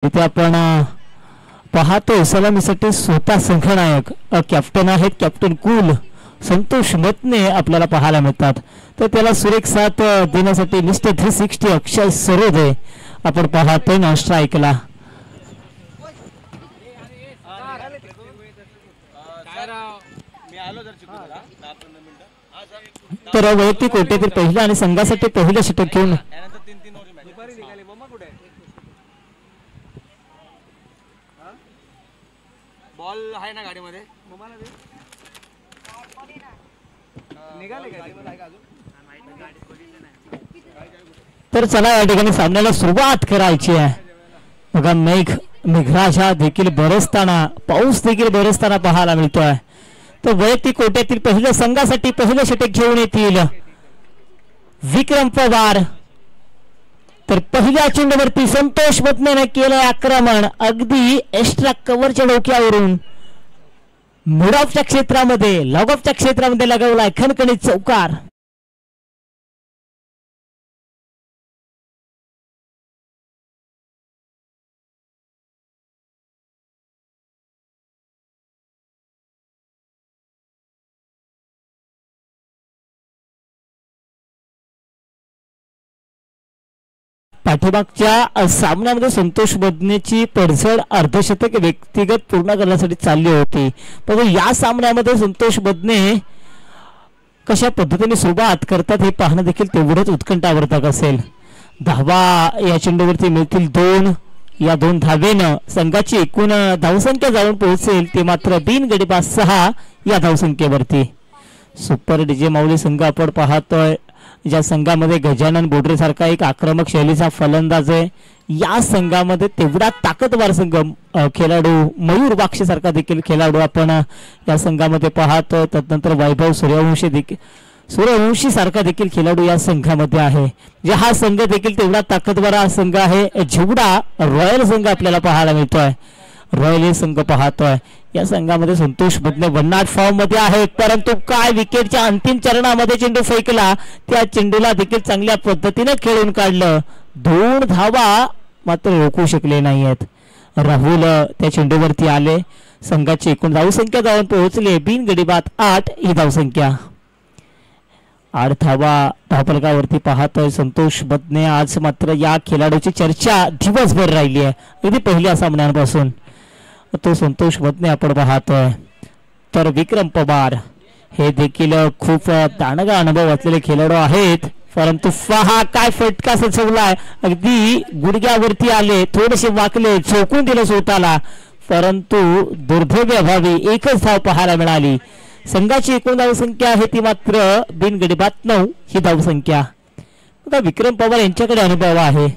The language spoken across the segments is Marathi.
इथे आपण पाहतो सलामीसाठी स्वतः संघनायक कॅप्टन आहेत कॅप्टन कूल संतोष मतने आपल्याला पाहायला मिळतात। तर त्याला सुरेख साथ देण्यासाठी मिस्टर 360 अक्षय सरोदे आपण पाहतोय नॉन स्ट्राइकला। तर वैयक्तिक कोट्यातील पहिला आणि संघासाठी पहिलं षटक घेऊन बॉल आहे ना गाडीमध्ये तर चला या ठिकाणी सामन्याला सुरुवात करायची आहे। बघा मेघराजा देखील बरसताना पाऊस देखील बरसताना पाहायला मिळतोय। तर वैयक्तिक कोट्यातील पहिल्या संघासाठी पहिलं षटक घेऊन येतील विक्रम पवार। तर पहिल्या चेंडूवरती संतोष मतने केलं आक्रमण अगदी एक्स्ट्रा कव्हरच्या डोक्यावरून मिड ऑफच्या क्षेत्रामध्ये लॉग ऑफच्या क्षेत्रामध्ये लगावलाय खणखणीत चौकार। पाठीमागच्या सामन्यामध्ये संतोष बदनेची पडझड अर्धशतक व्यक्तिगत पूर्ण करण्यासाठी चालली होती, पण या सामन्यामध्ये संतोष बदने कशा पद्धतीने सुरुवात करतात हे पाहणं देखील तेवढंच उत्कंठावर्धक असेल। धावा या चेंडूवरती मिळतील 2। या 2 धावेनं संघाची एकूण धावसंख्या जाऊन पोहोचेल ते मात्र बिनगडी बाद 6 या धावसंख्येवरती। सुपर डीजे माऊली संघ आपण पाहतोय ज्या संघामध्ये गजानन बोडरे सारखा एक आक्रमक शैलीचा फलंदाज आहे, या संघामध्ये तेवढा ताकदवार संघ खेळाडू मयूर बाक्षी सारखा देखील खेळाडू आपण या संघामध्ये पाहतोय। त्यानंतर वैभव सूर्यवंशी सारखा देखील खेळाडू या संघामध्ये आहे। जे हा संघ देखील तेवढा ताकदवार संघ आहे जेवढा रॉयल संघ आपल्याला पाहायला मिळतोय। रॉयल हे संघ पाहतोय या संघामध्ये संतोष बदने वन्नाट फॉर्म मध्ये आहेत, परंतु काय विकेटच्या अंतिम चरणामध्ये चेंडू फेकला त्या चेंडूला देखील चांगल्या पद्धतीने खेळून काढलं। 2 धावा मात्र रोखू शकले नाहीयेत। राहुल त्या चेंडूवरती आले, संघाची एकूण धावसंख्या जाऊन पोहोचली बिनगडी बाद 8 ही धावसंख्या। 8 धावा धावफलकावरती पाहतोय संतोष बदने। आज मात्र या खेळाडूची चर्चा दिवसभर राहिली आहे अगदी पहिल्या सामन्यांपासून, तो संतोष बदने आपण पाहतोय। तर विक्रम पवार हे देखील खूप दांडगा अनुभव असलेले खेळाडू आहेत, परंतु पहा काय फटका सचवलाय, अगदी गुडघ्यावरती आले, थोडेसे वाकले, चोकून दिलं स्वतःला, परंतु दुर्दैवाभावी एकच धाव पाहायला मिळाली। संघाची एकूण धावसंख्या आहे ती मात्र बिनगडी बाद 9 ही धावसंख्या। बघा विक्रम पवार यांच्याकडे अनुभव आहे,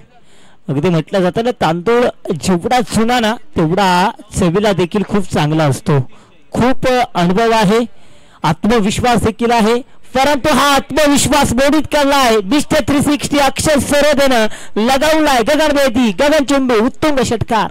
अगदी म्हटलं जातं ना तांदूळ जेवढा जुना ना तेवढा चवीला देखील खूप चांगला असतो। खूप अनुभव आहे, आत्मविश्वास देखील आहे, परंतु हा आत्मविश्वास मोडीत करलाय मिस्टर 360 अक्षय सरोदेनं लगावलाय गगनभेदी गगन चेंडू उत्तुंग षटकार।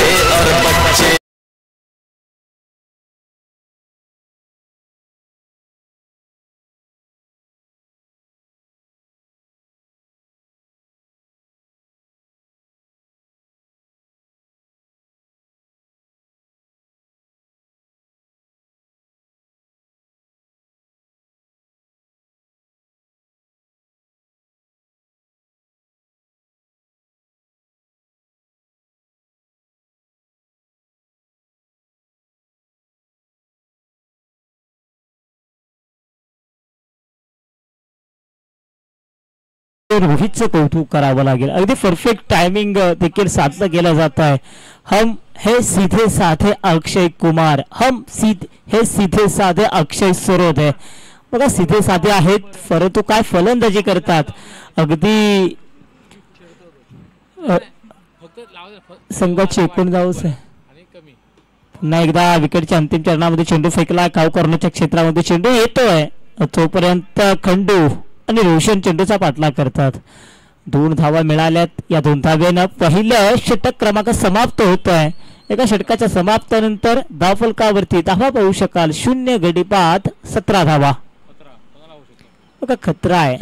रोहितचं कौतुक करावं लागेल, अगदी परफेक्ट टायमिंग देखील साधलं गेलं जात आहे। हम हे सीधे साधे अक्षय कुमार, हे सीधे साधे अक्षय सरोदे। बघा सीधे साधे आहेत परंतु काय फलंदाजी करतात, अगदी संघाची एकूण धावस आहे पुन्हा एकदा विकेटच्या अंतिम चरणामध्ये चेंडू फेकला, काव करण्याच्या क्षेत्रामध्ये चेंडू येतोय, तोपर्यंत खंडू आणि रोशन चेंडूचा पाठलाग करतात। 2 धावा मिळाल्यात, या 2 धावेनं पहिलं षटक क्रमांक समाप्त होतोय। एका षटकाच्या समाप्तीनंतर धावफलकावरती धावा पाहू शकाल 0 गडी बाद 17 धावा। बघा खतरा आहे।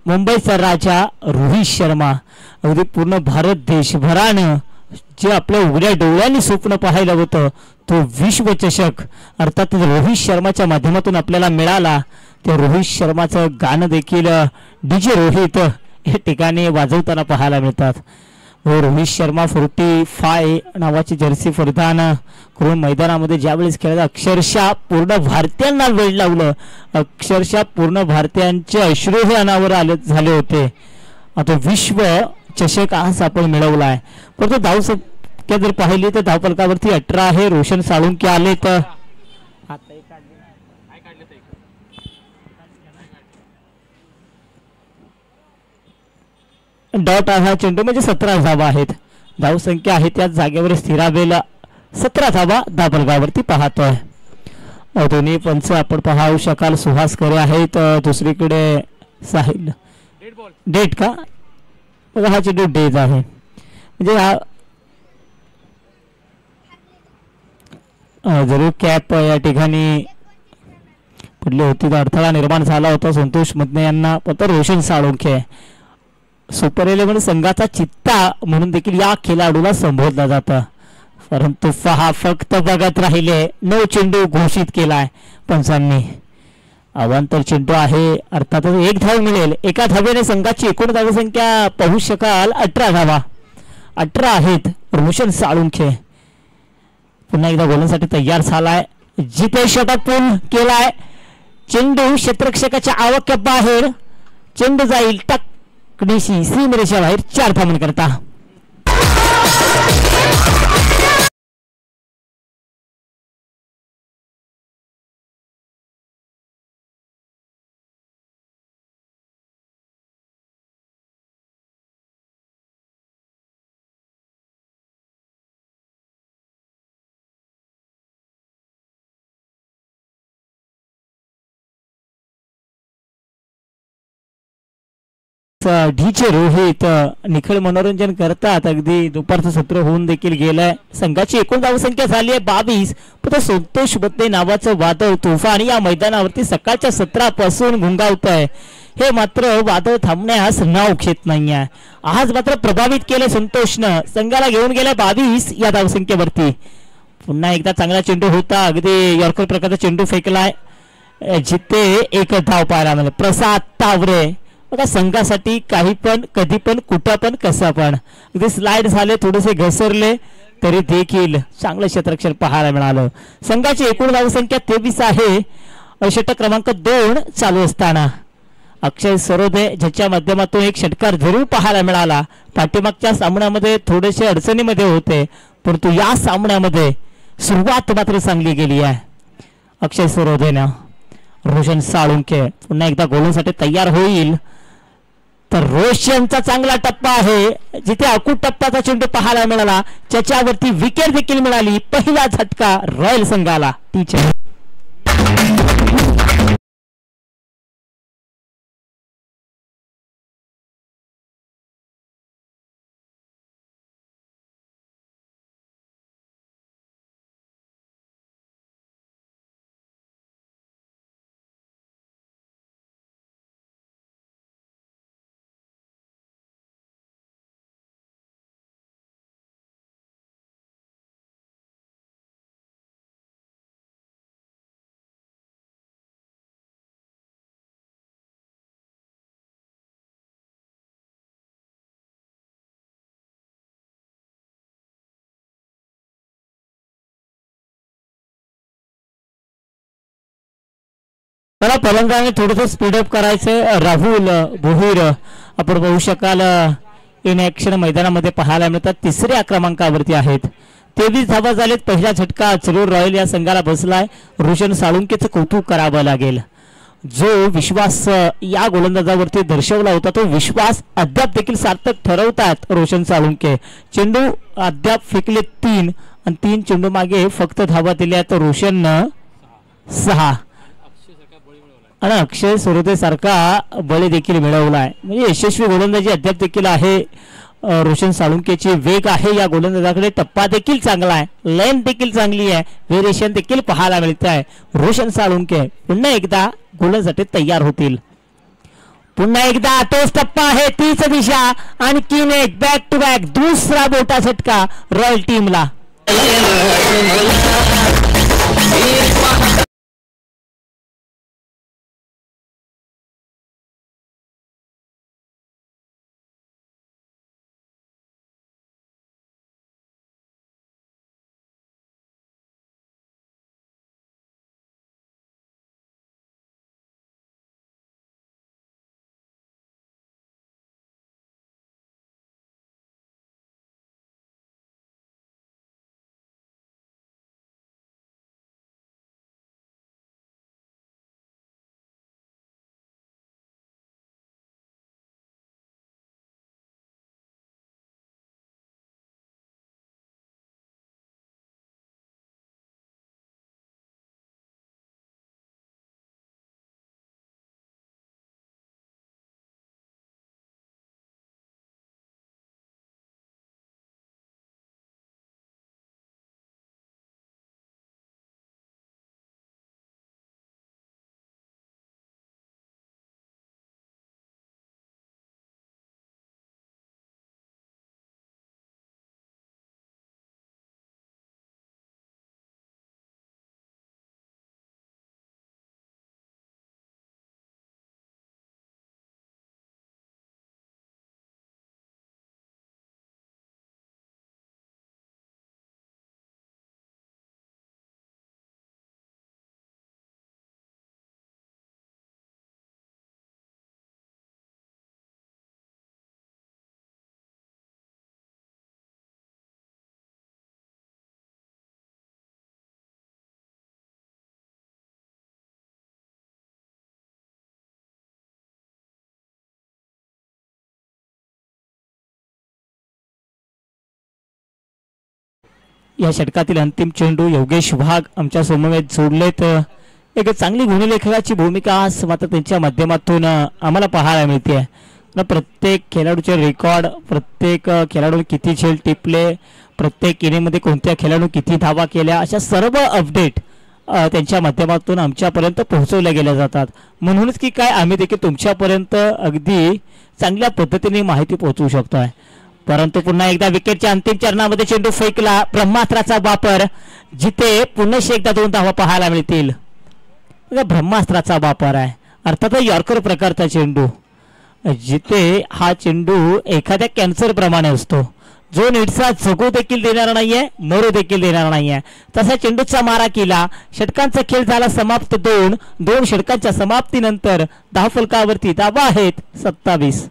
मुंबईचा राजा रोहित शर्मा अगदी पूर्ण भारत देशभरानं जे आपल्या उघड्या डोळ्यांनी स्वप्न पाहायला होतं तो विश्वचषक अर्थात रोहित शर्माच्या माध्यमातून आपल्याला मिळाला. त्या रोहित शर्माचं गाणं देखील डीजे रोहित या ठिकाणी वाजवताना पाहायला मिळतात. रोहित शर्मा 45 नावाची जर्सी परिधान करून मैदानामध्ये ज्यावेळेस खेळला अक्षरशः पूर्ण भारतीयांना वेळ लावलं. अक्षरशः पूर्ण भारतीयांचे अश्रू हे अनावर झाले होते. आता विश्व चषक आज आपण मिळवलाय. परंतु धावसंख्या जर पाहिली तर धावफलकावरती 18 आहे. रोशन साळुंके आले तर डॉट हा चेंडू म्हणजे 17 धावा आहेत. धावसंख्या आहे त्याच जागेवर स्थिरावेल 17 धावा धावफलकावरती पाहतोय. दोन्ही पंच आपण पाहू शकाल सुहास करे आहेत. दुसरीकडे साहिल डेट का बघा हा चेंडू डेज आहे म्हणजे हा जरूर कॅप या ठिकाणी पडली होती तर अडथळा निर्माण झाला होता संतोष मदने यांना. पण रोशन साळुंखे सुपर 11 संघाचा चित्ता म्हणून देखील या खेळाडूला संबोधलं जातं. परंतु पहा फक्त बघत राहिले. 9 चेंडू घोषित केलाय पंचांनी. अवांतर चेंडू आहे अर्थातच 1 धाव मिळेल. एका धावेने संघाची एकूण धावसंख्या पाहू शकाल 18 धावा 18 आहेत. रोशन साळुंखे पुन्हा एकदा गोलंदाजीसाठी तयार झालाय. जिथे षटकपूर्ण केलाय. चेंडू क्षेत्ररक्षकाच्या आवाक्या बाहेर. चेंडू जाईल टकणीशी सीमरेषा बाहेर 4 धावन करता. ढीचे रोहित निखळ मनोरंजन करतात. अगदी दुपारचं सत्र होऊन देखील गेलंय. संघाची एकूण धावसंख्या झाली आहे 22. पण संतोष मदने नावाचं वादळ तुफान या मैदानावरती सकाळच्या सत्रापासून घुंगावत आहे. हे मात्र वादळ थांबण्यास नाव घेत नाहीये. आज मात्र प्रभावित केले संतोषनं. संघाला घेऊन गेल्या 22 या धावसंख्येवरती. पुन्हा एकदा चांगला चेंडू होता. अगदी यॉर्कर प्रकारचा चेंडू फेकलाय जिथे 1 धाव पाहायला मिळालं. प्रसाद तावरे बघा संघासाठी काही पण कधी पण कुठं पण कसं पण अगदी स्लाइड झाले थोडेसे घसरले तरी देखील चांगलं क्षेत्ररक्षण पाहायला मिळालं. संघाची एकूण धावसंख्या 23 आहे. षटक क्रमांक 2 चालू असताना अक्षय सरोदे ज्याच्या माध्यमातून एक षटकार जरूर पाहायला मिळाला. पाठीमागच्या सामन्यामध्ये थोडेसे अडचणीमध्ये होते परंतु या सामन्यामध्ये सुरुवात मात्र चांगली गेली आहे अक्षय सरोदेनं. रोशन साळुंके पुन्हा एकदा गोलंदाजीसाठी तयार होईल तर रोशनचा चांगला टप्पा आहे जिथे अकूट टप्प्याचा चेंडू पाहायला मिळाला. त्याच्यावरती विकेट देखील मिळाली. पहिला झटका रॉयल संघाला. टीचर मला फलंदाजाने थोडंसं स्पीडअप करायचं. राहुल भोईर आपण बघू शकाल इन ऍक्शन मैदानामध्ये पाहायला मिळतात. 3ऱ्या क्रमांकावरती आहेत. 23 धावा झालेत. पहिला झटका जरूर रॉयल या संघाला बसलाय. रोशन साळुंकेचं कौतुक करावं लागेल. जो विश्वास या गोलंदाजावरती दर्शवला होता तो विश्वास अद्याप देखील सार्थक ठरवतात रोशन साळुंके. चेंडू अद्याप फेकले 3 आणि 3 चेंडू मागे फक्त धावा दिल्या तर रोशननं 6 आणि अक्षय सरोदे सारखा बळी देखील मिळवलाय. म्हणजे यशस्वी गोलंदाजी अद्याप देखील आहे रोशन साळुंकेची. वेग आहे या गोलंदाजाकडे. टप्पा देखील चांगला आहे. लेंथ देखील चांगली आहे. व्हेरिएशन देखील पाहायला मिळत आहे. रोशन साळुंके पुन्हा एकदा गोलंदाजीसाठी तयार होतील. पुन्हा एकदा तोच टप्पा आहे, तीच दिशा. आणखीन एक बॅक टू बॅक दुसरा मोठा झटका रॉयल टीमला. या षटकातील अंतिम चेंडू योगेश वाघ आमच्या समवेत जोडलेत. एक चांगली गुणलेखकाची भूमिका आज मात्र त्यांच्या माध्यमातून आम्हाला पाहायला मिळते. प्रत्येक खेळाडूचे रेकॉर्ड, प्रत्येक खेळाडू किती झेल टिपले, प्रत्येक इनिंगमध्ये कोणत्या खेळाडू किती धावा केल्या, अशा सर्व अपडेट त्यांच्या माध्यमातून आमच्यापर्यंत पोहोचवल्या गेल्या जातात. म्हणूनच की काय आम्ही देखील तुमच्यापर्यंत अगदी चांगल्या पद्धतीने माहिती पोहोचवू शकतोय. परंतु पुन्हा एकदा विकेटच्या अंतिम चरणामध्ये चेंडू फेकला, ब्रह्मास्त्राचा वापर, जिथे पुन्हा एकदा 2 धावा पाहायला मिळतील. ब्रह्मास्त्राचा वापर आहे, अर्थात यॉर्कर प्रकारचा चेंडू, जिथे हा चेंडू एखाद्या कॅन्सर प्रमाणे असतो, जो नीटसा जगू देखील देणार नाहीये, मरू देखील देणार नाहीये. तसा चेंडूचा मारा केला. षटकांचा खेळ झाला समाप्त. 2 षटकांच्या समाप्तीनंतर धावफलकावरती धावा आहेत 27.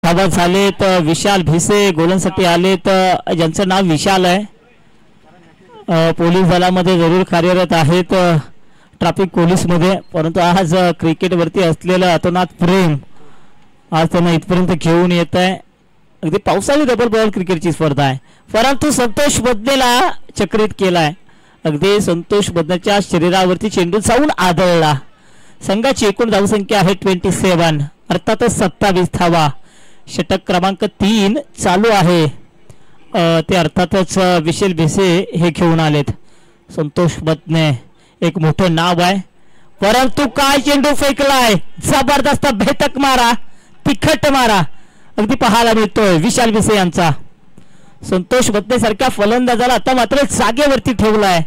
धावा झालेत. विशाल भिसे गोलंदाजीसाठी आलेत, ज्यांचं नाव विशाल आहे. पोलीस दलामध्ये जरूर कार्यरत आहेत, ट्रॅफिक पोलीसमध्ये. परंतु आज क्रिकेटवरती असलेलं अतोनात प्रेम आज त्यांना इथपर्यंत घेऊन येत आहे. अगदी पावसाळी डबल बॉल क्रिकेटची स्पर्धा आहे, परंतु संतोष बदनेला चक्रित केलाय. अगदी संतोष बदनेच्या शरीरावरती चेंडू जाऊन आदळला. संघाची एकूण धावसंख्या आहे 27, अर्थातच 27 धावा. षटक क्रमांक 3 चालू आहे, ते अर्थातच विशाल भिसे हे घेऊन आलेत. संतोष बदने एक मोठं नाव आहे, परंतु काय चेंडू फेकलाय, जबरदस्त भेटक मारा, तिखट मारा अगदी पाहायला मिळतोय विशाल भिसे यांचा. संतोष बदने सारख्या फलंदाजाला आता मात्र जागेवरती ठेवलाय,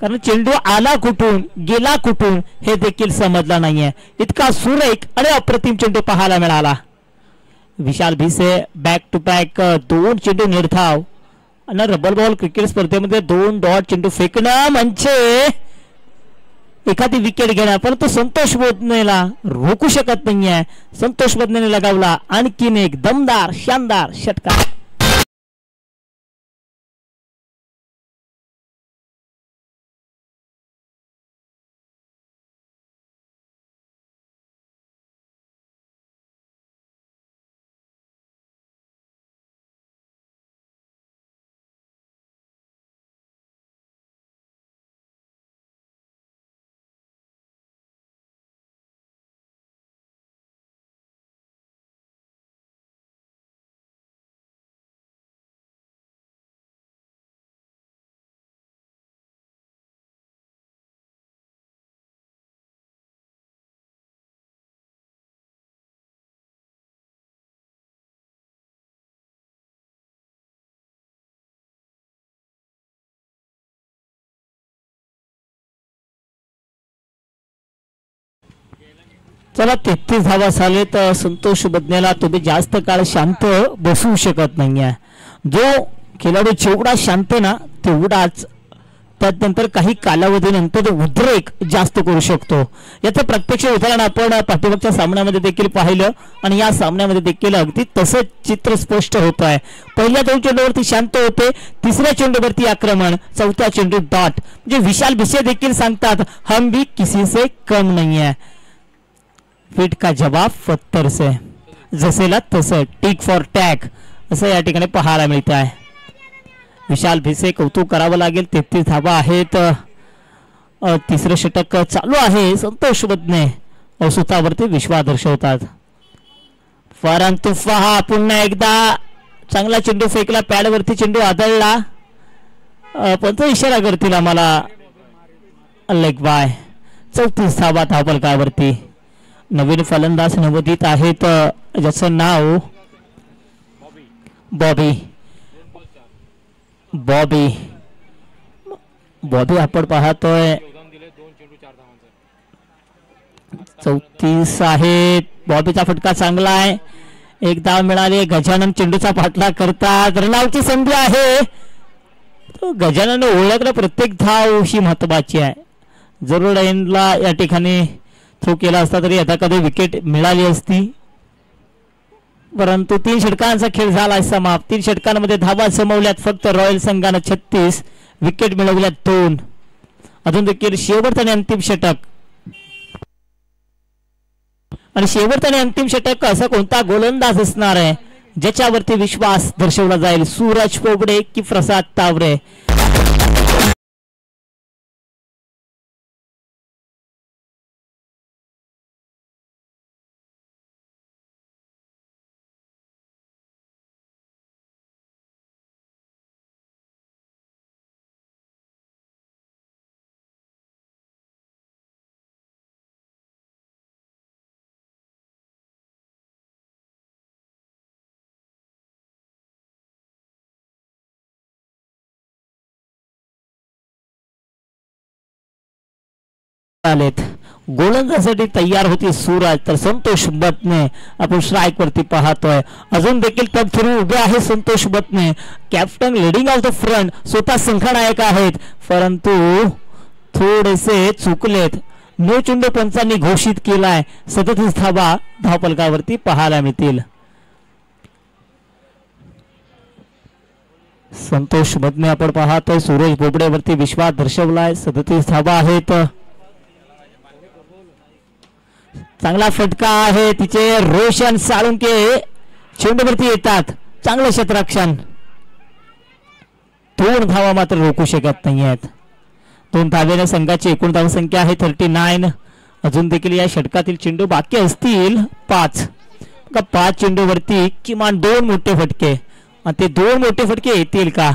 कारण चेंडू आला कुठून गेला कुठून हे देखील समजला नाहीये. इतका सुरेख आणि अप्रतिम चेंडू पाहायला मिळाला. विशाल भिसे बॅक टू बॅक 2 चेंडू निर्धाव आणि रबर बॉल क्रिकेट स्पर्धेमध्ये 2 डॉट चेंडू फेकणं म्हणजे एखादी विकेट घेणं, परंतु संतोष बदनेला रोखू शकत नाहीये. संतोष बदनेने लगावला आणखीन एक दमदार शानदार षटकार. चला 33 धावा झाले तर संतोष बदनेला तुम्ही जास्त काळ शांत बसवू शकत नाहीये. जो खेळाडू जेवढा शांत ना तेवढाच त्यानंतर काही कालावधीनंतर उद्रेक जास्त करू शकतो. याचं प्रत्यक्ष उदाहरण आपण पाठीमागच्या सामन्यामध्ये देखील पाहिलं आणि या सामन्यामध्ये देखील अगदी तसंच चित्र स्पष्ट होत आहे. पहिल्या 2 चेंडूवरती शांत होते, तिसऱ्या चेंडूवरती आक्रमण, चौथ्या चेंडू डॉट. म्हणजे विशाल भिसे देखील सांगतात हम भी किसी से कम नहीं है. फिट का जवाब पत्थर से, जसेला तसं, टिक फॉर टॅग असं या ठिकाणी पाहायला मिळत आहे. विशाल भिसे कौतुक करावं लागेल. 33 धावा आहेत. तिसरं षटक चालू आहे. संतोष बदने औसतावरती विश्वास दर्शवतात. परंतु पहा पुन्हा एकदा चांगला चेंडू फेकला, पॅडवरती चेंडू आदळला. पंच इशारा करतील आम्हाला लेग बाय. 34 धावा धावफलकावरती. नवीन फलंदाज नवोदित आहेत ज्याचं नाव बॉबी आपण पाहतोय. 34 आहेत. बॉबीचा फटका चांगला आहे. एक धाव मिळाली. गजानन चेंडूचा पाठलाग करतात. रनआउटची संधी आहे. गजानन ओळखलं प्रत्येक धाव ही महत्वाची आहे. जरूर एंडला या ठिकाणी थ्रो केला असता तरी आता कधी विकेट मिळाली असती. परंतु 3 षटकांचा खेळ झाला समाप्त. 3 षटकांमध्ये धावा जमवल्यात फक्त रॉयल संघानं 36, विकेट मिळवल्यात 2. अजून देखील शेवटचं आणि अंतिम षटक. आणि शेवटचं आणि अंतिम षटक असा कोणता गोलंदाज असणार आहे ज्याच्यावरती विश्वास दर्शवला जाईल? सूरज पोबडे की प्रसाद तावरे? आलेत. गोलंदाजासाठी तयार होती सूरज, तर संतोष बदने आपण स्ट्राईक वरती पाहतोय. अजून देखील टप थ्रू उभे आहे Santosh Badne. Captain leading of the front, स्वतः संघनायक आहेत, परंतु थोडेसे चुकलेत. नो चेंडू पंचांनी घोषित केलाय. 37 धावा धावफलकावरती पाहायला मिळतील. संतोष बदने आपण पाहतोय. सूरज बोबडेवरती विश्वास दर्शवलाय. 37 धावा आहेत. चांगला फटका आहे. तिचे रोशन साळुंके चेंडूवरती येतात. चांगलं क्षेत्ररक्षण. 2 धावा मात्र रोखू शकत नाही आहेत. 2 धावेने संघाची एकूण धाव संख्या आहे 39. अजून देखील या षटकातील चेंडू बाकी असतील 5. 5 चेंडूवरती किमान 2 मोठे फटके. आणि ते 2 मोठे फटके येतील का?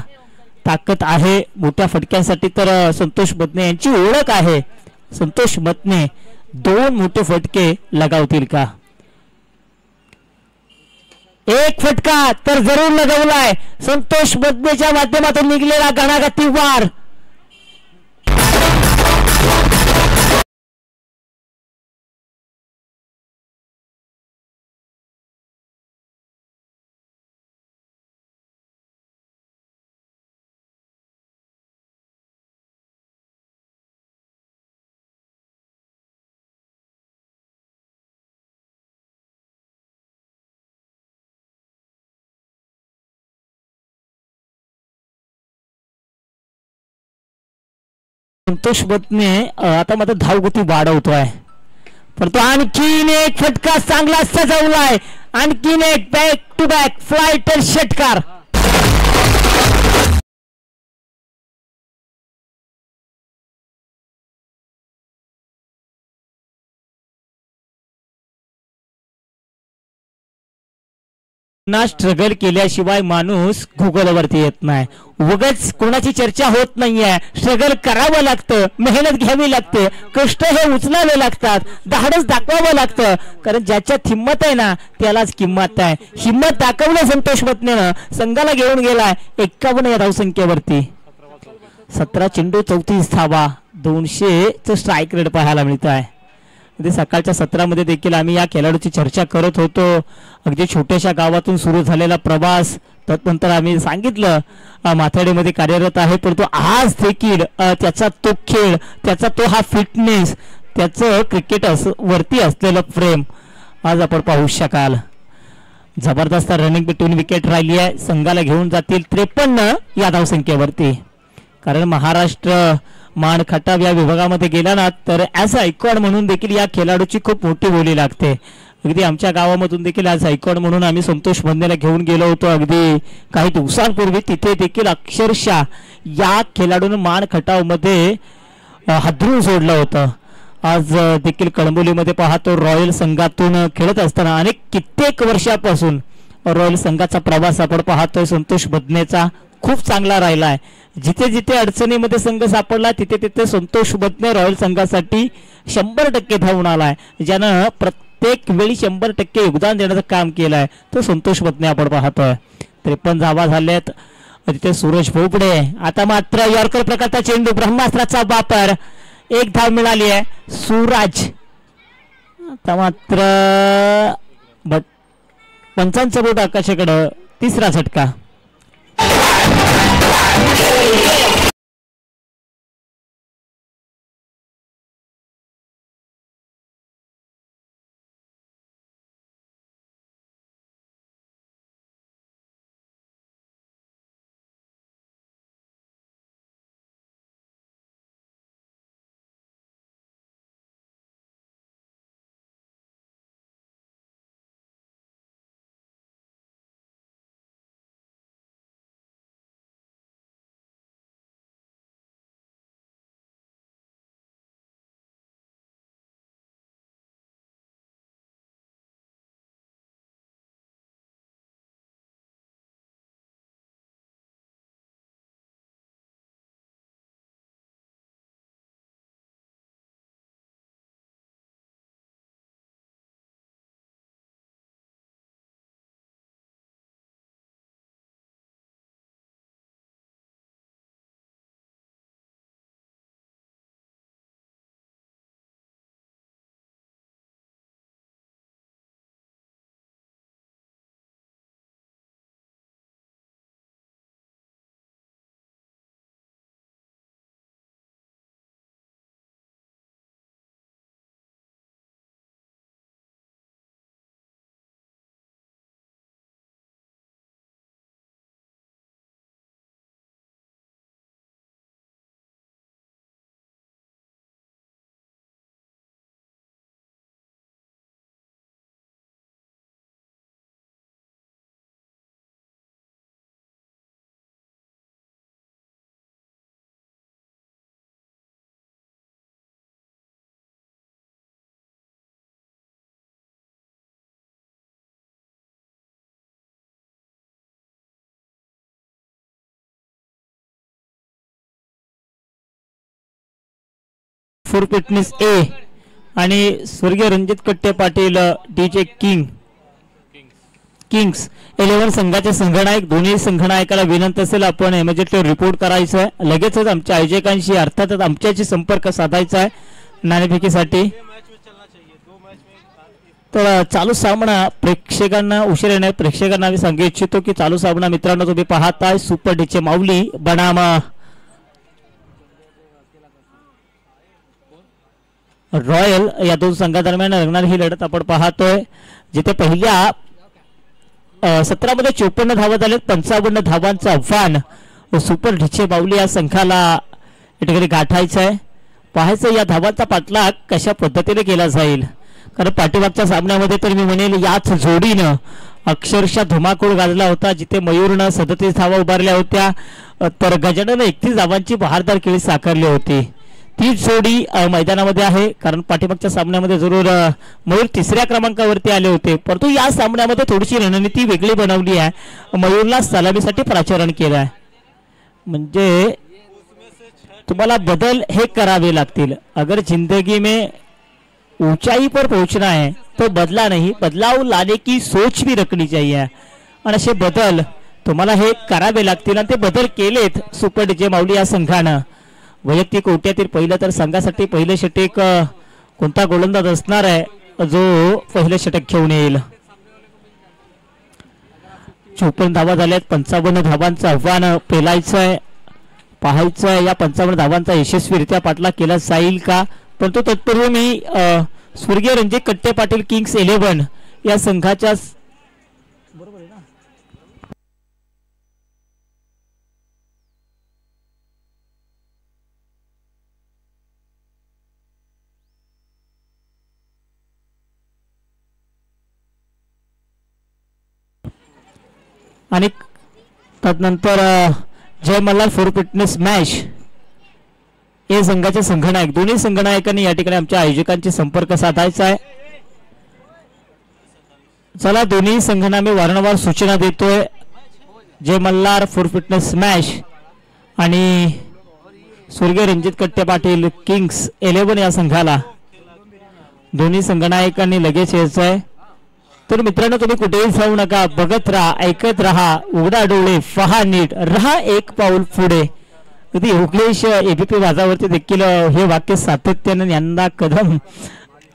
ताकद आहे मोठ्या फटक्यांसाठी तर संतोष बदने यांची ओळख आहे. संतोष बदने 2 मोठे फटके लगावतील का? एक फटका तर जरूर लगावलाय. संतोष बदनेच्या माध्यमातून निघलेला घणाघाती वार. संतोष बदने आता मात्र धावगती वाढवतोय. परंतु आणखीन एक फटका चांगला सजवलाय. आणखीन एक बॅक टू बॅक फ्लायटर षटकार. स्ट्रगल केल्याशिवाय माणूस गुगलवरती येत नाही. उगाच कोणाची चर्चा होत नाहीये. स्ट्रगल करावं लागतं, मेहनत घ्यावी लागते, कष्ट हे उचलावे लागतात, धाडस दाखवावं लागतं. कारण ज्याच्यात हिंमत आहे ना त्यालाच किंमत आहे. हिंमत दाखवलं संतोष बदनेनं. संघाला घेऊन गेलाय 51 या धावसंख्येवरती. 17 चेंडू 34 धावा. 200 चं स्ट्राईक रेट पाहायला मिळत आहे. अगदी सकाळच्या सत्रामध्ये देखील आम्ही या खेळाडूची चर्चा करत होतो. अगदी छोट्याशा गावातून सुरू झालेला प्रवास, त्यानंतर आम्ही सांगितलं माथाडीमध्ये कार्यरत आहे, परंतु आज देखील त्याचा तो खेळ, त्याचा तो हा फिटनेस, त्याचं क्रिकेट वरती असलेलं प्रेम आज आपण पाहू शकाल. जबरदस्त रनिंग बिटवीन विकेट राहिली आहे. संघाला घेऊन जातील 53 या धावसंख्येवरती. कारण महाराष्ट्र मान खटाव या विभागामध्ये गेला ना तर ॲज आयकॉन म्हणून देखील या खेळाडूची खूप मोठी बोली लागते. अगदी आमच्या गावामधून देखील ॲज आयकॉन म्हणून आम्ही संतोष बंदेला घेऊन गेलो होतो अगदी काही दिवसांपूर्वी. तिथे देखील अक्षरशः या खेळाडूने मान खटावमध्ये हादरून सोडलं होतं. आज देखील कळंबोलीमध्ये पाहतो रॉयल संघातून खेळत असताना अनेक कित्येक वर्षापासून रॉयल संघाचा प्रवास आपण पाहतोय. संतोष बदनेचा खूप चांगला राहिला आहे. जिथे जिथे अडचणीमध्ये संघ सापडला तिथे तिथे संतोष बदने रॉयल संघासाठी 100% धावून आलाय. ज्यानं प्रत्येक वेळी 100% योगदान देण्याचं काम केलं आहे तो संतोष बदने आपण पाहतोय. 53 धावा झाल्यात. तिथे सूरज भोपडे. आता मात्र यॉर्कर प्रकारचा चेंडू, ब्रह्मास्त्राचा वापर, एक धाव मिळाली आहे सूरज. आता मात्र पंचांचं बोट आकाशाकडं, तिसरा झटका. फॉर फिटनेस ए आणि स्वर्गीय रणजित कट्टे पाटील डीजे किंग्स 11 संघाचे संघनायक. दोन्ही संघनायकाला विनंती असेल आपण इमिजिएटली रिपोर्ट करायचं आहे. लगेचच आमच्या आयोजकांशी अर्थातच आमच्याशी संपर्क साधायचा आहे नाणेफेकीसाठी. तर चालू सामना प्रेक्षकांना उशीर येणार. प्रेक्षकांना मी सांगू इच्छितो की चालू सामना मित्रांनो तुम्ही पाहताय सुपर डीचे माऊली बनाम रॉयल या दोन संघादरम्यान रंगणारी ही लढत आपण पाहतोय. जिथे पहिल्या सत्रामध्ये 54 धावा झालेत. 55 धावांचं आव्हान सुपर ढिचे बावली या संघाला या ठिकाणी गाठायचं आहे. पाहायचं या धावांचा पाठलाग कशा पद्धतीने केला जाईल. कारण पाठीमागच्या सामन्यामध्ये तर मी म्हणेल याच जोडीनं अक्षरशः धुमाकूळ गाजला होता. जिथे मयूरनं 37 धावा उभारल्या होत्या तर गजाननं 31 धावांची बहारदार खेळी साकारली होती. तीच जोडी मैदानामध्ये आहे. कारण पाठीमागच्या सामन्यामध्ये जरूर मयूर 3ऱ्या क्रमांकावरती आले होते, परंतु या सामन्यामध्ये थोडीशी रणनीती वेगळी बनवली आहे. मयूरला सलामीसाठी प्राचारण केलं आहे. म्हणजे तुम्हाला बदल हे करावे लागतील. अगर जिंदगी में ऊंचाई पर पहुंचना है तो बदला नहीं, बदलाव लाने की सोच भी रखनी चाहिए. आणि असे बदल तुम्हाला हे करावे लागतील आणि ते बदल केलेत सुपर डीजे माऊली या संघानं. वैयक्तिक कोट्यातील पहिलं तर संघासाठी पहिलं षटक कोणता गोलंदाज असणार आहे जो पहिलं षटक घेऊन येईल. 54 धावा झाल्यात. 55 धावांचं आव्हान पेलायचं आहे, पाहायचं आहे या 55 धावांचा यशस्वीरित्या पाठलाग केला जाईल का. परंतु तत्पूर्वी मी स्वर्गीय रणजित कट्टे पाटील किंग्स 11 या संघाच्या बरोबर आहे ना आणि तदनंतर जय मल्हार फॉर फिटनेस मॅच हे संघाचे संघनायक, दोन्ही संघनायकांनी या ठिकाणी आमच्या आयोजकांशी संपर्क साधायचा आहे. चला, दोन्ही संघांना मी वारंवार सूचना देतोय. जय मल्हार फॉर फिटनेस मॅच आणि स्वर्गीय रणजित कट्टे पाटील किंग्स 11 या संघाला दोन्ही संघनायकांनी लगेच यायचं आहे. तर मित्रांनो, तुम्ही कुठेही जाऊ नका, बघत राहा, ऐकत राहा, उघडा डोळे, पहा नीट, राहा एक पाऊल पुढे. कधी योगेश एबीपी वाजावरती देखील हे वाक्य सातत्याने यंदा कदम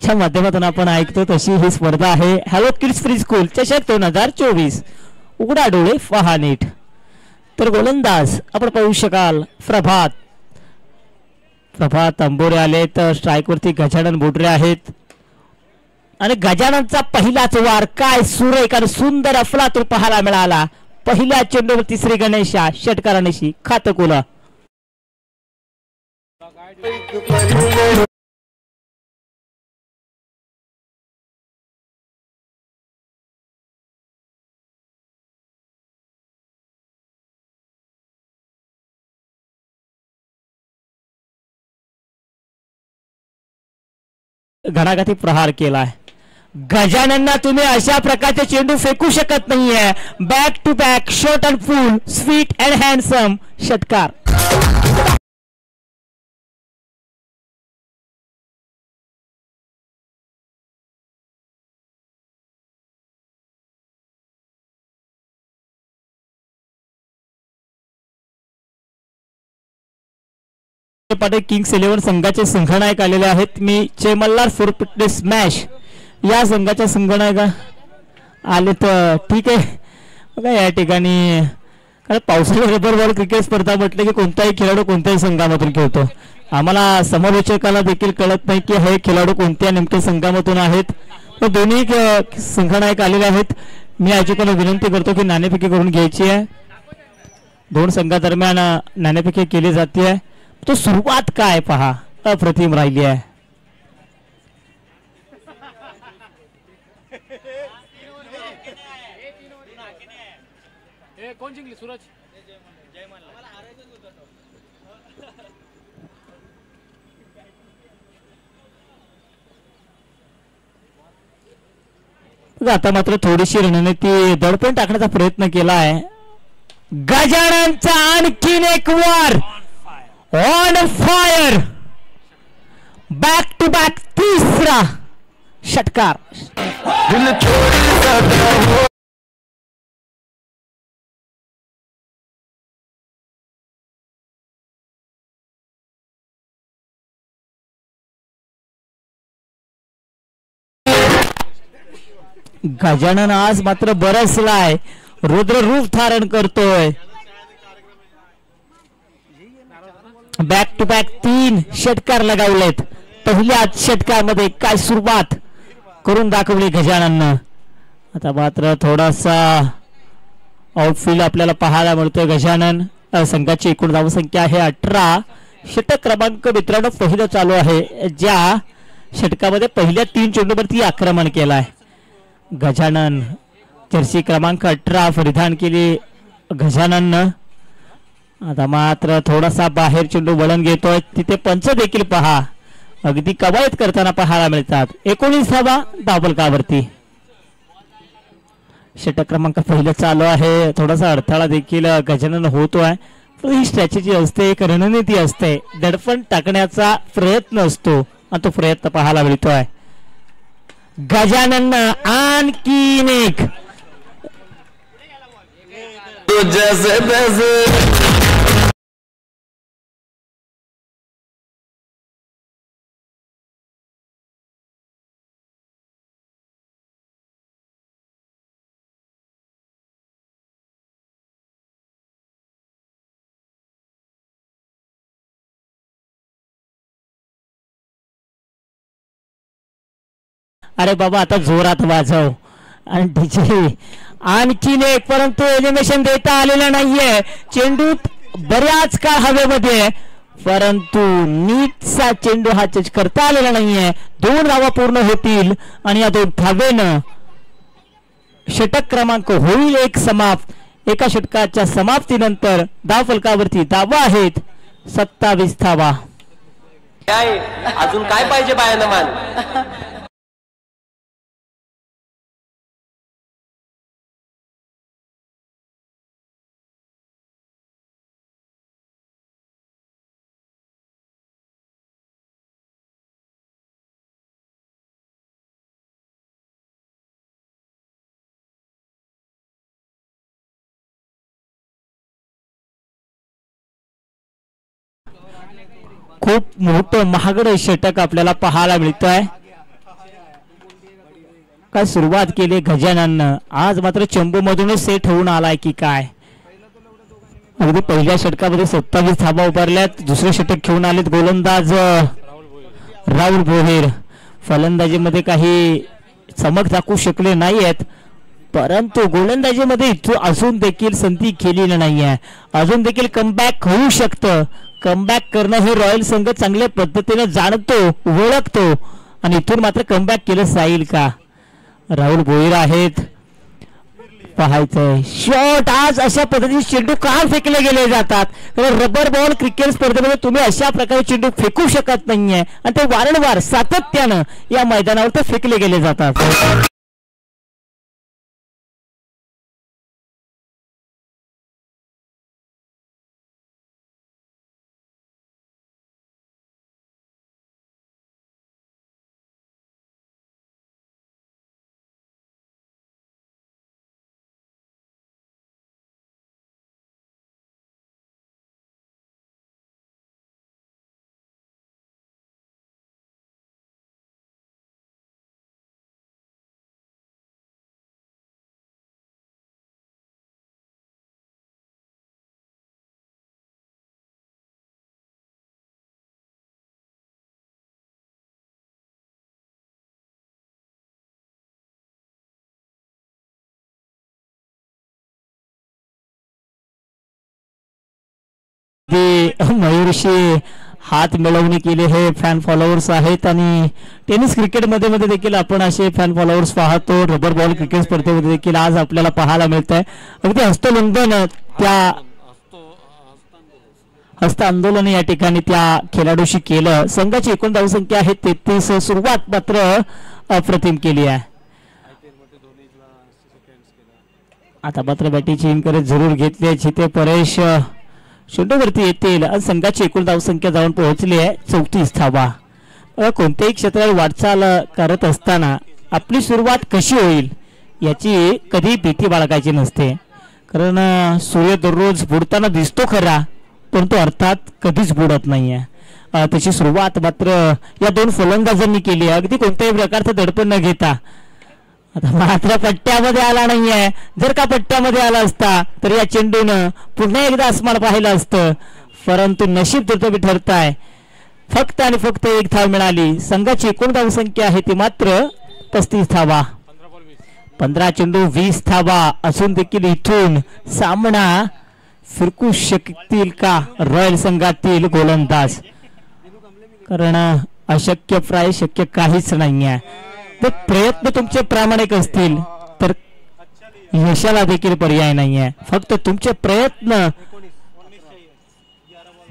च्या माध्यमातून आपण ऐकतो. तशी ही स्पर्धा आहे हॅलो किड्स फ्री स्कूल चषक 2024. उघडा डोळे, पहा नीट. तर गोलंदाज आपण पाहू शकाल प्रभात अंबोरे आले, तर स्ट्राईक वरती गजानन बोडरे आहेत. आणि गजाननचा पहिलाच वार काय सुरेख आणि सुंदर अफलातून पाहायला मिळाला. पहिल्या चेंडूवर तिसरी गणेशा षटकारानेशी खातकुला. घणाघाती प्रहार केलाय. गजाननना तुम्ही अशा प्रकारचे चेंडू फेकू शकत नाहीये. Back to back short and full sweet and handsome षटकार. पाटील किंग्स 11 संघाचे संघनायक आलेले आहेत. मी Jay Malhar for fitness match या संघाच्या संघनायक आले, तर ठीक आहे. बघा या ठिकाणी कारण पावसाळी रबर बॉल क्रिकेट स्पर्धा म्हटलं की कोणताही खेळाडू कोणत्याही संघामधून खेळतो. आम्हाला समालोचकाला देखील कळत नाही की हे खेळाडू कोणत्या नेमक्या संघामधून आहेत. तर दोन्ही संघनायक आलेले आहेत. मी आयोजकांना विनंती करतो की नाणेफेकी करून घ्यायची आहे. दोन संघादरम्यान नाणेफेकी केली जाते. तो सुरुवात काय पहा अप्रतिम राहिली आहे. कोण जिंकली सूरज? आता मात्र थोडीशी रणनीती दडपण टाकण्याचा प्रयत्न केला आहे. गजाननचा आणखीन एक वार on fire, back to back तिसरा षटकार. गजानन आज मात्र बरसलाय, रुद्र रूप धारण करतोय. बॅक टू बॅक 3 षटकार लगावलेत. पहिल्याच षटकामध्ये काय सुरुवात करून दाखवली गजानननं. आता मात्र थोडासा आउटफील्ड आपल्याला पाहायला मिळतोय. गजानन संघाची एकूण धावसंख्या आहे 18. षटक क्रमांक मित्रांनो पहिलं चालू आहे, ज्या षटकामध्ये पहिल्या 3 चेंडूवरती आक्रमण केलाय. गजानन जर्सी क्रमांक 18 परिधान केली गजानननं. आता मात्र थोडासा बाहेर चेंडू वळण घेतोय. तिथे पंच देखील पहा अगदी कवायत करताना पाहायला मिळतात. 19 धावा दाबलकावरती. षटक क्रमांक पहिलं चालू आहे. थोडासा अडथळा देखील गजानन होतोय. ही स्ट्रॅटेजी असते, एक रणनीती असते, दडपण टाकण्याचा प्रयत्न असतो आणि तो प्रयत्न पाहायला मिळतोय. गजानन आणखीन एक अरे बाबा आता जोरात वाजव आणि डीजे आणखीन एक, परंतु एलिमिनेशन देता आलेलं नाहीये. चेंडू बऱ्याच काळ हवेमध्ये, परंतु नीटचा चेंडू हा टच करता आलेला नाहीये. 2 धावा पूर्ण होतील आणि या 2 धावेनं षटक क्रमांक होईल 1 समाप्त. एका षटकाच्या समाप्तीनंतर धाव फलकावरती धावा आहेत 27 धावा. काय अजून काय पाहिजे बायानं मान. खूप मोठं महागडं षटक आपल्याला पाहायला मिळतंय. काय सुरुवात केली गजानननं, आज मात्र चंबू मधूनच सेट होऊन आलाय की काय. अगदी पहिल्या षटकामध्ये 27 धावा उभारल्यात. दुसरे षटक घेऊन आलेत गोलंदाज राहुल भोईर. फलंदाजीमध्ये काही चमक दाखवू शकले नाहीयेत, परंतु गोलंदाजीमध्ये अजून देखील संधी केलेली नाहीये. अजून देखील कमबॅक होऊ शकतं. कमबॅक करणं हे रॉयल संघ चांगल्या पद्धतीने जाणतो, ओळखतो आणि इथून मात्र कमबॅक केलं जाईल का. राहुल भोईर आहेत, पाहायचंय शॉट. आज अशा पद्धतीने चेंडू का फेकले गेले जातात, कारण रबर बॉल क्रिकेट स्पर्धेमध्ये तुम्ही अशा प्रकारे चेंडू फेकू शकत नाहीये आणि ते वारंवार सातत्यानं या मैदानावर ते फेकले गेले जातात. मयूरशी हात मिळवणी केले हे फॅन फॉलोअर्स आहेत आणि टेनिस क्रिकेटमध्ये मध्ये देखील आपण असे फॅन फॉलोअर्स पाहतो. रबर बॉल क्रिकेट स्पर्धेमध्ये देखील आज आपल्याला पाहायला मिळत आहे. अगदी हस्तोल्लंघन, त्या हस्त आंदोलन या ठिकाणी त्या खेळाडूशी केलं. संघाची एकूण धावसंख्या आहे 33. सुरुवात मात्र अप्रतिम केली आहे. आता मात्र बॅटिंगची इनकरेज जरूर घेतली. जिथे परेश चेंडूवरती येतील आणि संघाची एकूण धावसंख्या जाऊन पोहोचली आहे 34 धावा. कोणत्याही क्षेत्रात वाटचाल करत असताना आपली सुरुवात कशी होईल याची कधी भीती बाळगायची नसते, कारण सूर्य दररोज बुडताना दिसतो खरा, परंतु अर्थात कधीच बुडत नाहीये. त्याची सुरुवात मात्र या 2 फलंदाजांनी केली आहे, अगदी कोणत्याही प्रकारचं दडपण न घेता. आता मात्र पट्ट्यामध्ये आला नाहीये. जर का पट्ट्यामध्ये आला असता तर या चेंडूनं पुन्हा एकदा आसमान पाहिलं असतं, परंतु नशीब दुर्दैवी ठरताय. फक्त आणि फक्त 1 धाव मिळाली. संघाची एकूण धावसंख्या आहे ती मात्र 35 धावा. 15 चेंडू 20 धावा असून देखील इथून सामना फिरकू शकतील का रॉयल संघातील गोलंदाज, कारण अशक्य प्राय शक्य काहीच नाहीये. तर प्रयत्न तुमचे प्रामाणिक असतील तर यशाला देखील पर्याय नाहीये. फक्त तुमचे प्रयत्न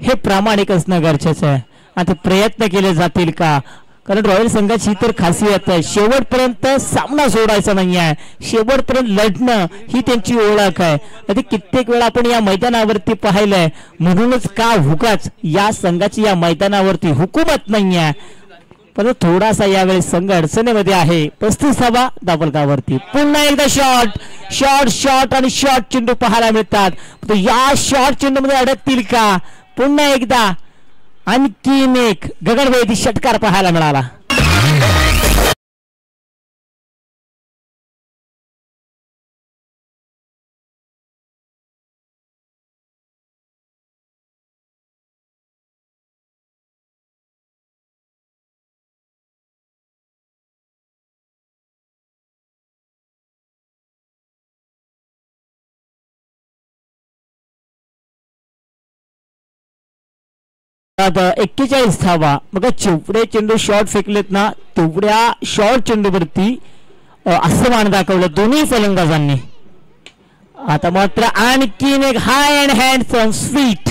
हे प्रामाणिक असणं गरजेचं आहे आणि प्रयत्न केले जातील का, कारण रॉयल संघाची तर खासियत आहे शेवटपर्यंत सामना सोडायचा नाहीये, शेवटपर्यंत लढणं ही त्यांची ओळख आहे. आधी कित्येक वेळा आपण या मैदानावरती पाहिलंय, म्हणूनच का हुकाच या संघाची या मैदानावरती हुकूमत नाहीये. पण थोडासा यावेळी संघ अडचणीमध्ये आहे. 35 धावा दाबलगावरती. पुन्हा एकदा शॉट शॉट शॉट आणि शॉट चेंडू पाहायला मिळतात. या शॉट चेंडू मध्ये अडकतील का. पुन्हा एकदा आणखीन एक गगनभेदी षटकार पाहायला मिळाला. आता 41 धावा. बघा जेवढे चेंडू शॉर्ट फेकलेत ना तेवढ्या शॉर्ट चेंडूवरती असं मान दाखवलं दोन्ही फलंदाजांनी. आता मात्र आणखीन एक हाय अँड हँड स्वीट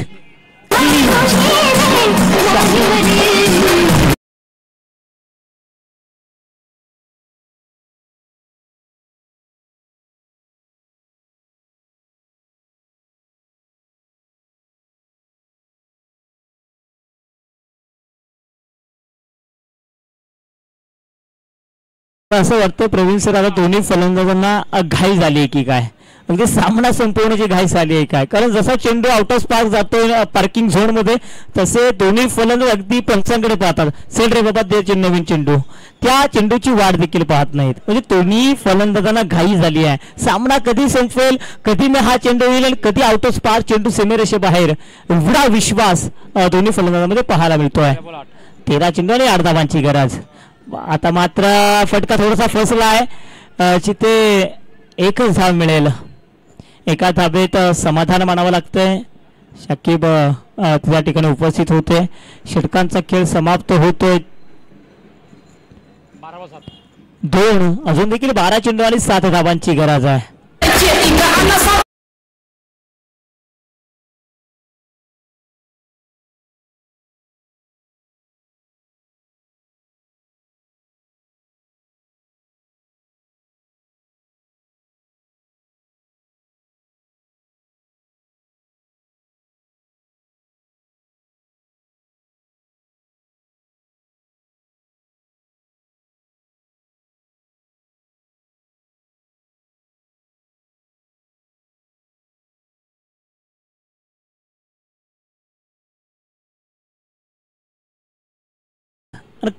असं वाटतं प्रवीण सर आता दोन्ही फलंदाजांना घाई झाली आहे की काय, अगदी सामना संपवण्याची घाई झाली आहे काय. कारण जसा चेंडू आउट ऑफ स्पार्क जातोय पार्किंग झोन मध्ये तसे दोन्ही फलंदाज अगदी पंचांकडे पाहतात. सेल रे बाबा ते नवीन चेंडू, त्या चेंडूची वाट देखील पाहत नाहीत. म्हणजे दोन्ही फलंदाजांना घाई झाली आहे. सामना कधी संपेल, कधी मी हा चेंडू येईल आणि कधी आउट ऑफ स्पार्क चेंडू सीमेरेषेबाहेर, एवढा विश्वास दोन्ही फलंदाजांमध्ये पाहायला मिळतोय. 13 चेंडू आणि 8 धावांची गरज. आता मात्र फटका थोडासा फसला आहे. जिथे एकच धाव मिळेल. एका धाबेत समाधान मानावं लागतंय. शाकीब त्या ठिकाणी उपस्थित होते. षटकांचा खेळ समाप्त होतोय. 2 अजून देखील 12 चेंडू आणि 7 धावांची गरज आहे.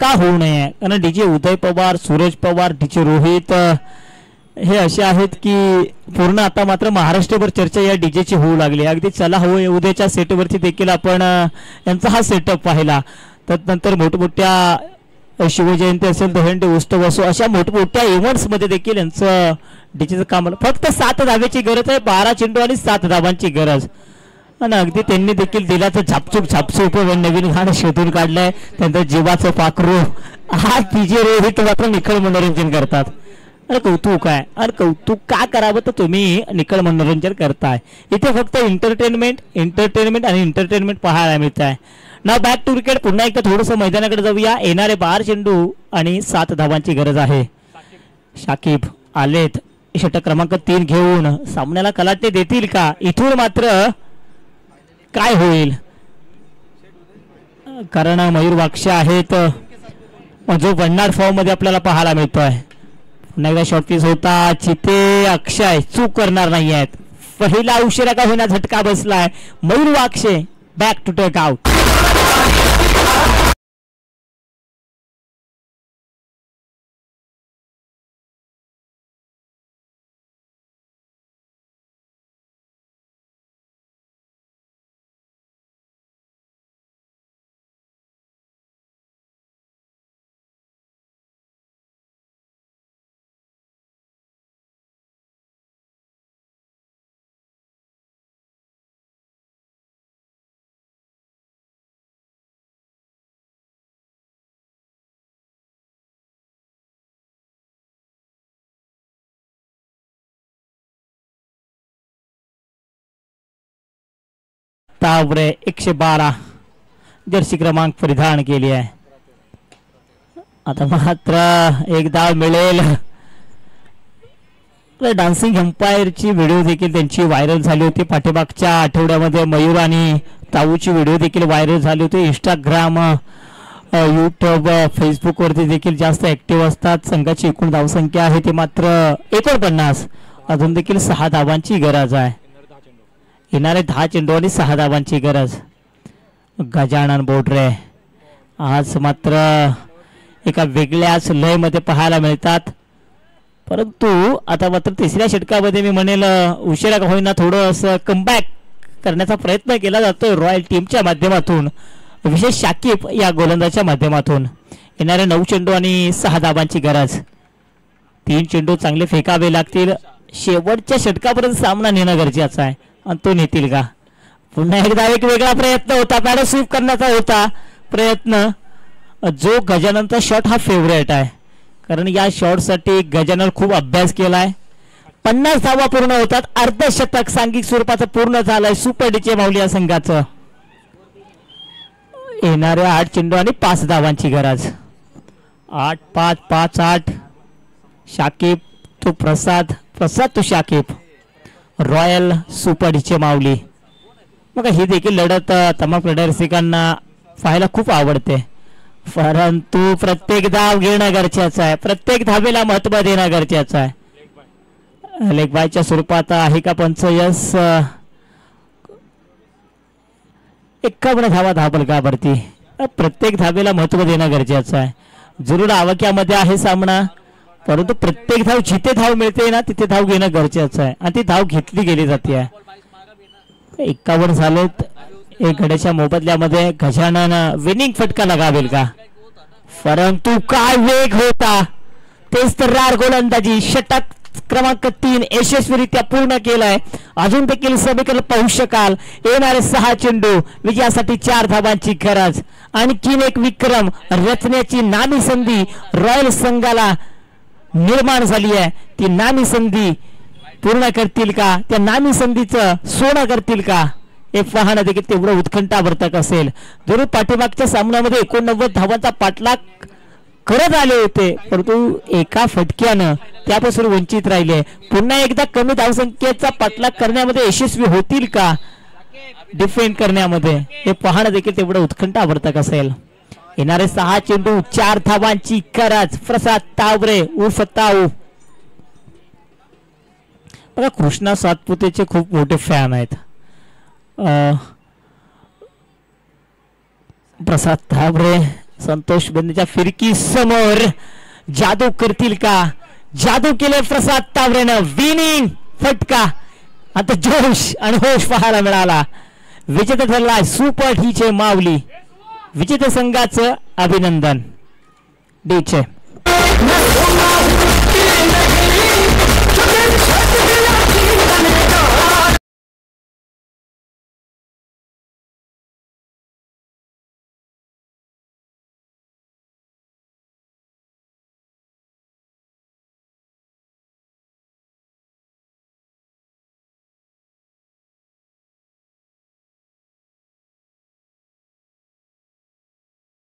का होऊ नये, कारण डीजे उदय पवार, सूरज पवार, डीजे रोहित हे असे आहेत की पूर्ण आता मात्र महाराष्ट्रभर चर्चा या डीजेची होऊ लागली. अगदी चला होय उद्याच्या सेटवरती देखील आपण यांचा हा सेटअप पाहिला. त्यानंतर मोठमोठ्या शिवजयंती असेल, दहीहंडी उत्सव असो, अशा मोठमोठ्या इव्हेंट्स मध्ये देखील यांचं डीजेचं काम. फक्त 7 धावेची गरज आहे. 12 चेंडू आणि 7 धावांची गरज. आणि अगदी त्यांनी देखील दिलाचं झापचूप नवीन गाणं शोधून काढलंय. त्यांचं जीवाचं पाखरू. हा डीजे रोहित मात्र निखळ मनोरंजन करतात. अरे कौतुक आहे. अरे कौतुक का करावं तर तुम्ही निखळ मनोरंजन करताय. इथे फक्त एंटरटेनमेंट आणि एंटरटेनमेंट पाहायला मिळत आहे. नाव बॅक टू क्रिकेट. पुन्हा एकदा थोडंसं मैदानाकडे जाऊया. येणारे 12 चेंडू आणि 7 धावांची गरज आहे. शाकीब आलेत षटक क्रमांक 3 घेऊन. सामन्याला कलाटे देतील का? इथून मात्र काय होईल, कारण मयूर वाक्षे आहेत जो बनणार फॉर्म मध्ये आपल्याला पाहायला मिळतोय. पुन्हा एकदा शॉर्ट पीस होता. चिते अक्षय चूक करणार नाही आहेत. पहिला उशिरा का होईना झटका बसलाय. Mayur Wakshe back to take out. Taware 112 jersey क्रमांक परिधान केली आहे. आता मात्र एक धाव मिळेल. डान्सिंग एम्पायरची व्हिडिओ देखील त्यांची व्हायरल झाली होती. पाठीमागच्या आठवड्यामध्ये मयूर आणि ताऊची व्हिडिओ देखील व्हायरल झाली होती. इंस्टाग्राम, यूट्यूब, फेसबुक वरती देखील जास्त ऍक्टिव्ह असतात. संघाची एकूण धावसंख्या आहे ती मात्र 49. अजून देखील 6 धावांची गरज आहे. येणारे 10 चेंडू आणि 6 धावांची गरज. गजानन बोडरे आज मात्र एका वेगळ्याच लय मध्ये पाहायला मिळतात. परंतु आता मात्र 3ऱ्या षटकामध्ये मी म्हणेल उशिरा का होईना थोडं असं कमबॅक करण्याचा प्रयत्न केला जातोय रॉयल टीमच्या माध्यमातून, विशेष शाकीब या गोलंदाजच्या माध्यमातून. येणारे 9 चेंडू आणि 6 धावांची गरज. 3 चेंडू चांगले फेकावे लागतील. शेवटच्या षटकापर्यंत सामना नेणं गरजेचं आहे आणि तो नेतील का? पुन्हा एकदा एक वेगळा प्रयत्न होता, पॅडल स्वीप करण्याचा होता प्रयत्न. जो गजाननचा शॉट हा फेवरेट आहे, कारण या शॉटसाठी गजानन खूप अभ्यास केलाय. 50 धावा पूर्ण होतात. अर्धशतक सांघिक स्वरूपाचं पूर्ण झालंय सुपर डीचे माऊली या संघाचं. येणाऱ्या 8 चेंडू आणि 5 धावांची गरज. 8-5, 5-8. शाकिब तो प्रसाद, प्रसाद तो शाकिब. रॉयल सुपर डीचे माऊली. मग ही देखील लढत तमाम क्रीडारसिकांना पाहायला खूप आवडते, परंतु प्रत्येक धाव घेणं गरजेचं आहे, प्रत्येक धावेला महत्व देणं गरजेचं आहे. लेगबायच्या स्वरूपात आहे का पंच? यस. 51 धावा धावफलकावरती. प्रत्येक धावेला महत्व देणं गरजेचं आहे. जरूर आवाक्यामध्ये आहे सामना, परंतु प्रत्येक धाव जिथे धाव मिळते ना तिथे धाव घेणं गरजेचं आहे आणि ती धाव घेतली गेली जाते. 51 झालेत. एक गड्याच्या मोबदल्यामध्ये गजानन विनिंग फटका लगावेल का? परंतु काय वेग होता. तेच तर रार गोलंदाजी. षटक क्रमांक 3 यशस्वीरित्या पूर्ण केलाय. अजून देखील समीकरण पाहू शकाल. येणारे 6 चेंडू विजयासाठी 4 धावांची गरज. आणखीन एक विक्रम रचण्याची नामी संधी रॉयल संघाला निर्माण झाली आहे. ती नामी संधी पूर्ण करतील का? त्या नामी संधीचं सोनं करतील का? हे पाहणं देखील तेवढं उत्कंठावर्धक असेल. जरूर पाठीमागच्या सामन्यामध्ये 89 धावांचा पाठलाग करत आले होते, परंतु एका फटक्यानं त्यापासून वंचित राहिले. पुन्हा एकदा कमी धावसंख्येचा पाठलाग करण्यामध्ये यशस्वी होतील का? डिफेंड करण्यामध्ये हे पाहणं देखील तेवढं उत्कंठावर्धक असेल. येणारे 6 चेंडू 4 धावांची गरज. प्रसाद तावरे उर्फ ताऊ. बघा, कृष्णा सातपुतेचे खूप मोठे फॅन आहेत. प्रसाद तावरे संतोष बंदेच्या फिरकी समोर जादू करतील का? जादू केले प्रसाद तावरेनं. विनिंग फटका. आता जोश आणि होश पाहायला मिळाला. विजेता ठरलाय सुपर डीचे माऊली. विजेते संघाचं अभिनंदन. डीचे